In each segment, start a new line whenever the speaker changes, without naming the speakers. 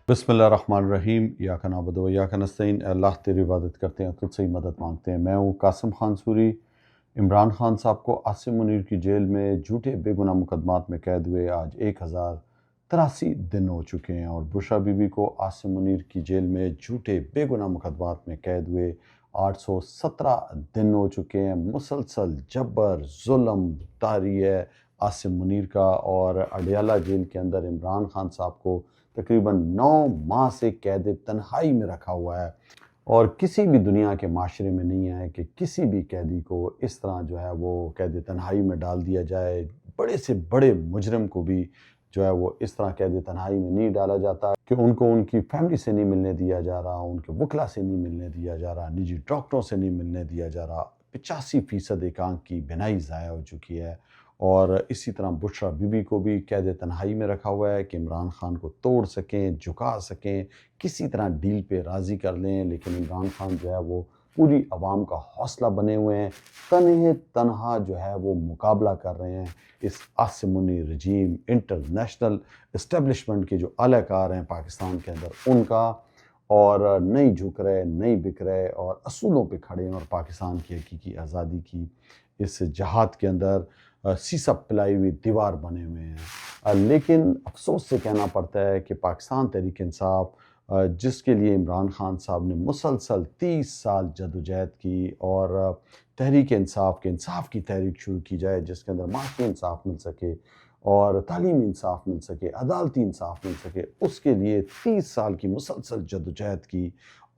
بسم اللہ الرحمن الرحیم، ایاک نعبد و ایاک نستعین۔ اللہ تیری عبادت کرتے ہیں، تجھ سے ہی مدد مانگتے ہیں۔ میں ہوں قاسم خان سوری۔ عمران خان صاحب کو عاصم منیر کی جیل میں جھوٹے بے گناہ مقدمات میں قید ہوئے آج 1083 دن ہو چکے ہیں، اور بشریٰ بی بی کو عاصم منیر کی جیل میں جھوٹے بے گناہ مقدمات میں قید ہوئے 817 دن ہو چکے ہیں۔ مسلسل جبر ظلم طاری ہے عاصم منیر کا، اور اڈیالہ جیل کے اندر عمران خان صاحب کو تقریباً 9 ماہ سے قید تنہائی میں رکھا ہوا ہے، اور کسی بھی دنیا کے معاشرے میں نہیں ہے کہ کسی بھی قیدی کو اس طرح جو ہے وہ قید تنہائی میں ڈال دیا جائے۔ بڑے سے بڑے مجرم کو بھی جو ہے وہ اس طرح قید تنہائی میں نہیں ڈالا جاتا کہ ان کو ان کی فیملی سے نہیں ملنے دیا جا رہا، ان کے وکلا سے نہیں ملنے دیا جا رہا، نجی ڈاکٹروں سے نہیں ملنے دیا جا رہا۔ 85% ایک آنکھ کی بینائی ضائع ہو چکی ہے، اور اسی طرح بشریٰ بی بی کو بھی قید تنہائی میں رکھا ہوا ہے کہ عمران خان کو توڑ سکیں، جھکا سکیں، کسی طرح ڈیل پہ راضی کر لیں۔ لیکن عمران خان جو ہے وہ پوری عوام کا حوصلہ بنے ہوئے ہیں، تنہا جو ہے وہ مقابلہ کر رہے ہیں اس عاصم منیر رجیم، انٹرنیشنل اسٹیبلشمنٹ کے جو اعلی کار ہیں پاکستان کے اندر ان کا، اور نہیں جھک رہے، نہیں بک رہے، اور اصولوں پہ کھڑے ہیں، اور پاکستان کی حقیقی آزادی کی اس جہاد کے اندر سیسا پلائی ہوئی دیوار بنے ہوئے ہیں۔ لیکن افسوس سے کہنا پڑتا ہے کہ پاکستان تحریک انصاف، جس کے لیے عمران خان صاحب نے مسلسل 30 سال جدوجہد کی، اور تحریک انصاف کے انصاف کی تحریک شروع کی جائے جس کے اندر معاشی انصاف مل سکے اور تعلیمی انصاف مل سکے، عدالتی انصاف مل سکے، اس کے لیے 30 سال کی مسلسل جدوجہد کی،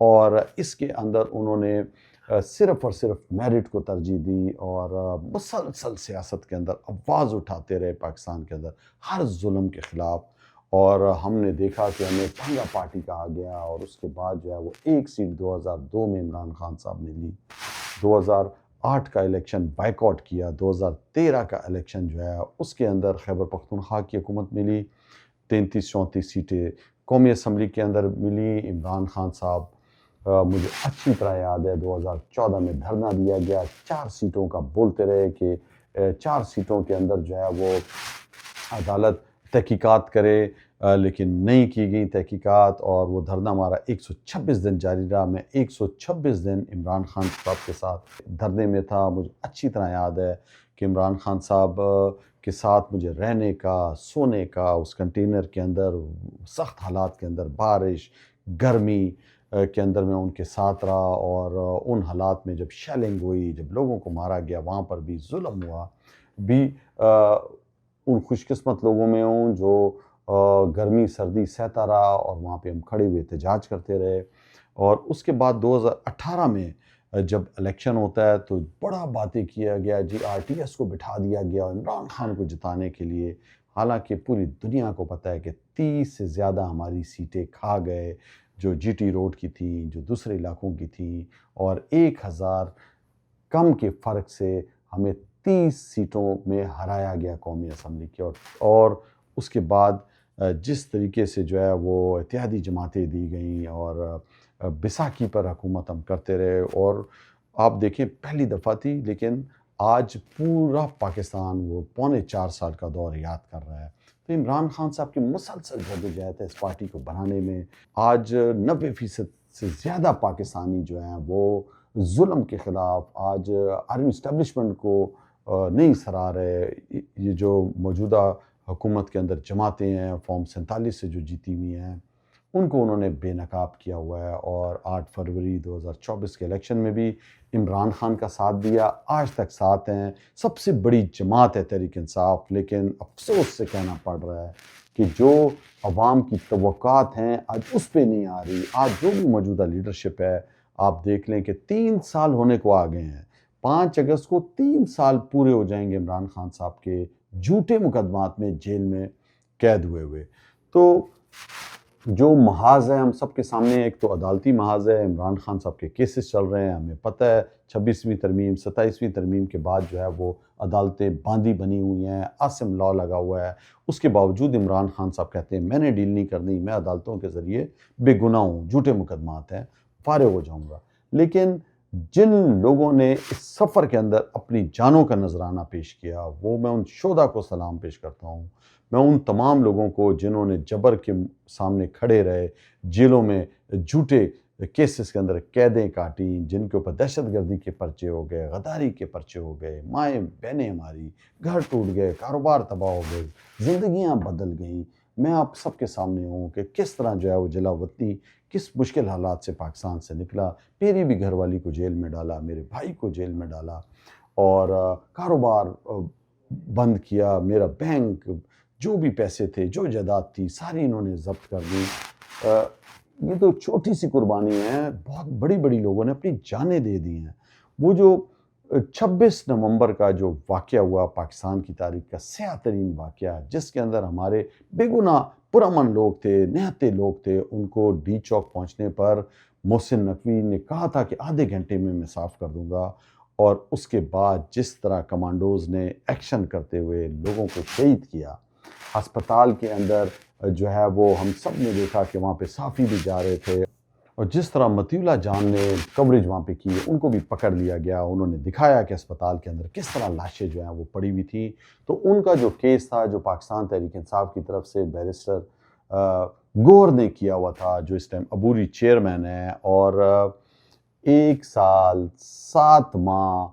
اور اس کے اندر انہوں نے صرف اور صرف میرٹ کو ترجیح دی، اور مسلسل سیاست کے اندر آواز اٹھاتے رہے پاکستان کے اندر ہر ظلم کے خلاف۔ اور ہم نے دیکھا کہ ہمیں پنگا پارٹی کہا گیا، اور اس کے بعد جو ہے وہ ایک سیٹ 2002 میں عمران خان صاحب نے لی، 2008 کا الیکشن بائیکاٹ کیا، 2013 کا الیکشن جو ہے اس کے اندر خیبر پختونخوا کی حکومت ملی، 33-34 سیٹیں قومی اسمبلی کے اندر ملی۔ عمران خان صاحب، مجھے اچھی طرح یاد ہے 2014 میں دھرنا دیا گیا، 4 سیٹوں کا بولتے رہے کہ 4 سیٹوں کے اندر جو ہے وہ عدالت تحقیقات کرے، لیکن نہیں کی گئی تحقیقات، اور وہ دھرنا ہمارا 126 دن جاری رہا۔ میں 126 دن عمران خان صاحب کے ساتھ دھرنے میں تھا۔ مجھے اچھی طرح یاد ہے کہ عمران خان صاحب کے ساتھ مجھے رہنے کا، سونے کا، اس کنٹینر کے اندر سخت حالات کے اندر، بارش، گرمی کے اندر میں ان کے ساتھ رہا، اور ان حالات میں جب شیلنگ ہوئی، جب لوگوں کو مارا گیا، وہاں پر بھی ظلم ہوا، بھی ان خوش قسمت لوگوں میں ہوں جو گرمی سردی سہتا رہا، اور وہاں پہ ہم کھڑے ہوئے احتجاج کرتے رہے۔ اور اس کے بعد 2018 میں جب الیکشن ہوتا ہے تو بڑا باتیں کیا گیا، جی آر ٹی ایس کو بٹھا دیا گیا عمران خان کو جتانے کے لیے، حالانکہ پوری دنیا کو پتہ ہے کہ 30 سے زیادہ ہماری سیٹیں کھا گئے، جو جی ٹی روڈ کی تھیں، جو دوسرے علاقوں کی تھیں، اور 1000 کم کے فرق سے ہمیں 30 سیٹوں میں ہرایا گیا قومی اسمبلی کے، اور اس کے بعد جس طریقے سے جو ہے وہ اتحادی جماعتیں دی گئیں، اور بیساکھی پر حکومت ہم کرتے رہے، اور آپ دیکھیں پہلی دفعہ تھی، لیکن آج پورا پاکستان وہ 3.25 سال کا دور یاد کر رہا ہے۔ تو عمران خان صاحب کی مسلسل جدوجہد ہے اس پارٹی کو بنانے میں۔ آج 90% سے زیادہ پاکستانی جو ہیں وہ ظلم کے خلاف آج آرمی اسٹیبلشمنٹ کو نہیں سراہ رہے۔ یہ جو موجودہ حکومت کے اندر جماعتیں ہیں فارم 47 سے جو جیتی ہوئی ہیں، ان کو انہوں نے بے نقاب کیا ہوا ہے، اور 8 فروری 2024 کے الیکشن میں بھی عمران خان کا ساتھ دیا، آج تک ساتھ ہیں۔ سب سے بڑی جماعت ہے تحریک انصاف، لیکن افسوس سے کہنا پڑ رہا ہے کہ جو عوام کی توقعات ہیں آج اس پہ نہیں آ رہی۔ آج جو بھی موجودہ لیڈرشپ ہے، آپ دیکھ لیں کہ 3 سال ہونے کو آ گئے ہیں، 5 اگست کو 3 سال پورے ہو جائیں گے عمران خان صاحب کے جھوٹے مقدمات میں جیل میں قید ہوئے۔ تو جو محاذ ہے ہم سب کے سامنے، ایک تو عدالتی محاذ ہے، عمران خان صاحب کے کیسز چل رہے ہیں، ہمیں پتہ ہے 26ویں ترمیم 27ویں ترمیم کے بعد جو ہے وہ عدالتیں باندھی بنی ہوئی ہیں، عاصم لا لگا ہوا ہے۔ اس کے باوجود عمران خان صاحب کہتے ہیں میں نے ڈیل نہیں کرنی، میں عدالتوں کے ذریعے بے گناہ ہوں، جھوٹے مقدمات ہیں، فارغ ہو جاؤں گا۔ لیکن جن لوگوں نے اس سفر کے اندر اپنی جانوں کا نذرانہ پیش کیا، وہ میں ان شہداء کو سلام پیش کرتا ہوں، میں ان تمام لوگوں کو جنہوں نے جبر کے سامنے کھڑے رہے، جیلوں میں جھوٹے کیسز کے اندر قیدیں کاٹیں، جن کے اوپر دہشت گردی کے پرچے ہو گئے، غداری کے پرچے ہو گئے، مائیں بہنیں ہماری، گھر ٹوٹ گئے، کاروبار تباہ ہو گئے، زندگیاں بدل گئیں، میں آپ سب کے سامنے ہوں کہ کس طرح جو ہے وہ جلا وطنی کس مشکل حالات سے پاکستان سے نکلا، میری بھی گھر والی کو جیل میں ڈالا، میرے بھائی کو جیل میں ڈالا، اور کاروبار بند کیا، میرا بینک جو بھی پیسے تھے، جو جائیداد تھی، ساری انہوں نے ضبط کر دی۔ یہ تو چھوٹی سی قربانی ہے، بہت بڑی بڑی لوگوں نے اپنی جانیں دے دی ہیں۔ وہ جو 26 نومبر کا جو واقعہ ہوا پاکستان کی تاریخ کا سیاہ ترین واقعہ، جس کے اندر ہمارے بے گناہ پرامن لوگ تھے، نہتے لوگ تھے، ان کو ڈی چوک پہنچنے پر محسن نقوی نے کہا تھا کہ آدھے گھنٹے میں صاف کر دوں گا، اور اس کے بعد جس طرح کمانڈوز نے ایکشن کرتے ہوئے لوگوں کو شہید کیا، ہسپتال کے اندر جو ہے وہ ہم سب نے دیکھا کہ وہاں پہ صحافی بھی جا رہے تھے، اور جس طرح مطیع جان نے کوریج وہاں پہ کی، ان کو بھی پکڑ لیا گیا، انہوں نے دکھایا کہ اسپتال کے اندر کس طرح لاشیں جو ہیں وہ پڑی ہوئی تھیں۔ تو ان کا جو کیس تھا، جو پاکستان تحریک انصاف کی طرف سے بیرسٹر گوہر نے کیا ہوا تھا، جو اس ٹائم عبوری چیئرمین ہے، اور 1 سال 7 ماہ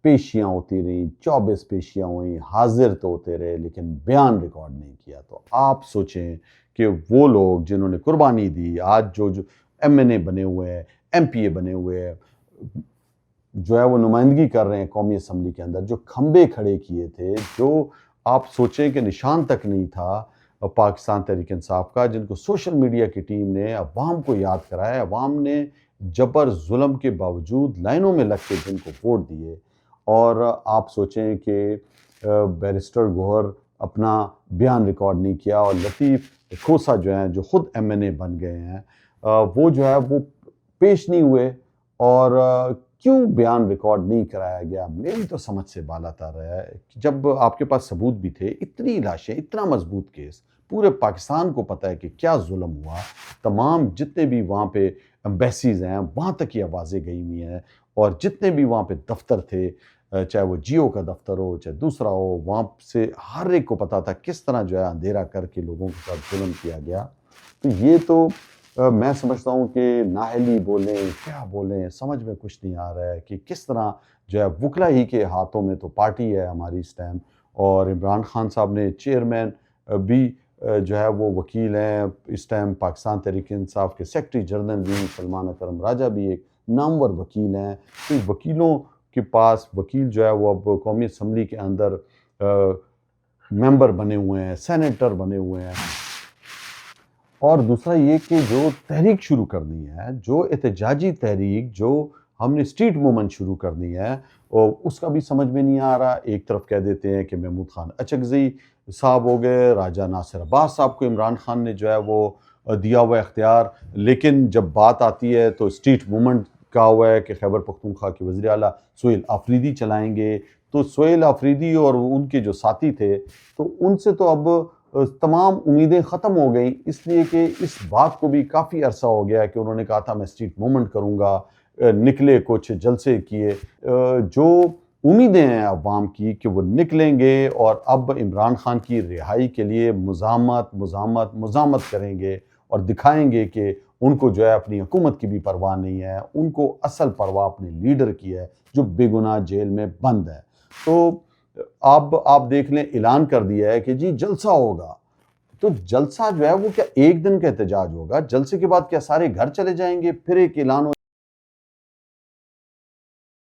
پیشیاں ہوتی رہیں، 24 پیشیاں ہوئیں، حاضر تو ہوتے رہے لیکن بیان ریکارڈ نہیں کیا۔ تو آپ سوچیں کہ وہ لوگ جنہوں نے قربانی دی، آج جو ایم این اے بنے ہوئے ہیں، ایم پی اے بنے ہوئے ہیں، جو ہے وہ نمائندگی کر رہے ہیں قومی اسمبلی کے اندر، جو کھمبے کھڑے کیے تھے، جو آپ سوچیں کہ نشان تک نہیں تھا پاکستان تحریک انصاف کا، جن کو سوشل میڈیا کی ٹیم نے عوام کو یاد کرایا، عوام نے جبر ظلم کے باوجود لائنوں میں لگ کے جن کو ووٹ دیے، اور آپ سوچیں کہ بیرسٹر گوہر اپنا بیان ریکارڈ نہیں کیا، اور لطیف کھوسہ جو ہیں، جو خود ایم این اے بن گئے ہیں، وہ جو ہے وہ پیش نہیں ہوئے، اور کیوں بیان ریکارڈ نہیں کرایا گیا؟ میری تو سمجھ سے بالاتر ہے، جب آپ کے پاس ثبوت بھی تھے، اتنی لاشیں، اتنا مضبوط کیس، پورے پاکستان کو پتہ ہے کہ کیا ظلم ہوا، تمام جتنے بھی وہاں پہ ایمبیسیز ہیں وہاں تک یہ آوازیں گئی ہوئی ہیں، اور جتنے بھی وہاں پہ دفتر تھے، چاہے وہ جیو کا دفتر ہو، چاہے دوسرا ہو، وہاں سے ہر ایک کو پتا تھا کس طرح جو ہے اندھیرا کر کے لوگوں کے ساتھ ظلم کیا گیا۔ تو یہ تو میں سمجھتا ہوں کہ نااہلی بولیں، کیا بولیں، سمجھ میں کچھ نہیں آ رہا ہے کہ کس طرح جو ہے وکلا ہی کے ہاتھوں میں تو پارٹی ہے ہماری اس ٹائم، اور عمران خان صاحب نے چیئرمین بھی جو ہے وہ وکیل ہیں اس ٹائم، پاکستان تحریک انصاف کے سیکرٹری جنرل بھی سلمان اکرم راجہ بھی ایک نامور وکیل ہیں۔ تو وکیلوں کے پاس وکیل جو ہے وہ اب قومی اسمبلی کے اندر ممبر بنے ہوئے ہیں، سینیٹر بنے ہوئے ہیں، اور دوسرا یہ کہ جو تحریک شروع کرنی ہے، جو احتجاجی تحریک جو ہم نے اسٹریٹ موومنٹ شروع کرنی ہے، اور اس کا بھی سمجھ میں نہیں آ رہا۔ ایک طرف کہہ دیتے ہیں کہ محمود خان اچکزئی صاحب ہو گئے، راجہ ناصر عباس صاحب کو عمران خان نے جو ہے وہ دیا ہوا اختیار، لیکن جب بات آتی ہے تو اسٹریٹ موومنٹ کہا ہوا ہے کہ خیبر پختونخوا کے وزیر اعلیٰ سہیل آفریدی چلائیں گے، تو سہیل آفریدی اور ان کے جو ساتھی تھے، تو ان سے تو اب تمام امیدیں ختم ہو گئیں، اس لیے کہ اس بات کو بھی کافی عرصہ ہو گیا کہ انہوں نے کہا تھا میں اسٹریٹ موومنٹ کروں گا، نکلے کچھ جلسے کیے، جو امیدیں ہیں عوام کی کہ وہ نکلیں گے اور اب عمران خان کی رہائی کے لیے مزاحمت کریں گے، اور دکھائیں گے کہ ان کو جو ہے اپنی حکومت کی بھی پرواہ نہیں ہے، ان کو اصل پرواہ اپنے لیڈر کی ہے جو بے گناہ جیل میں بند ہے۔ تو اب آپ دیکھ لیں، اعلان کر دیا ہے کہ جی جلسہ ہوگا، تو جلسہ جو ہے وہ کیا ایک دن کا احتجاج ہوگا؟ جلسے کے بعد کیا سارے گھر چلے جائیں گے؟ پھر ایک اعلان